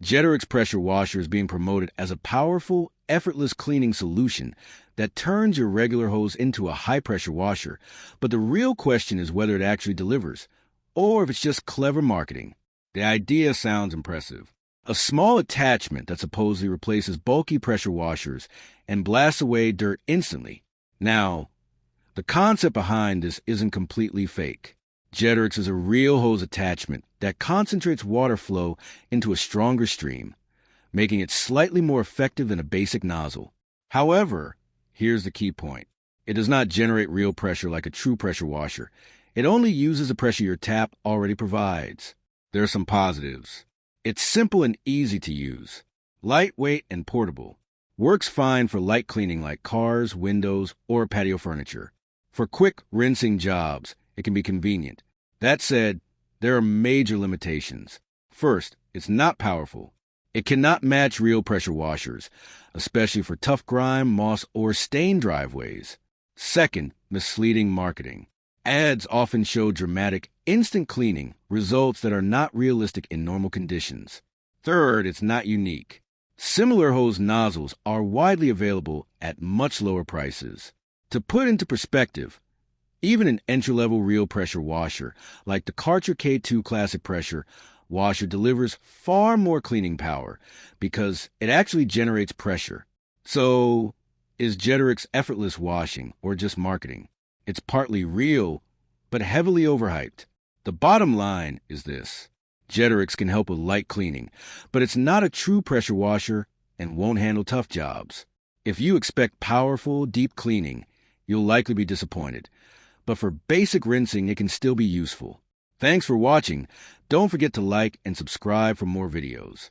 Jetterix Pressure Washer is being promoted as a powerful, effortless cleaning solution that turns your regular hose into a high-pressure washer. But the real question is whether it actually delivers, or if it's just clever marketing. The idea sounds impressive. A small attachment that supposedly replaces bulky pressure washers and blasts away dirt instantly. Now, the concept behind this isn't completely fake. Jetterix is a real hose attachment that concentrates water flow into a stronger stream, making it slightly more effective than a basic nozzle. However, here's the key point. It does not generate real pressure like a true pressure washer. It only uses the pressure your tap already provides. There are some positives. It's simple and easy to use. Lightweight and portable. Works fine for light cleaning like cars, windows, or patio furniture. For quick rinsing jobs, it can be convenient. That said, there are major limitations. First, it's not powerful. It cannot match real pressure washers, especially for tough grime, moss, or stained driveways. Second, misleading marketing. Ads often show dramatic, instant cleaning, results that are not realistic in normal conditions. Third, it's not unique. Similar hose nozzles are widely available at much lower prices. To put into perspective, even an entry-level real pressure washer, like the Karcher K2 Classic Pressure Washer, delivers far more cleaning power because it actually generates pressure. So, is Jetterix effortless washing or just marketing? It's partly real, but heavily overhyped. The bottom line is this. Jetterix can help with light cleaning, but it's not a true pressure washer and won't handle tough jobs. If you expect powerful, deep cleaning, you'll likely be disappointed. But for basic rinsing, it can still be useful. Thanks for watching. Don't forget to like and subscribe for more videos.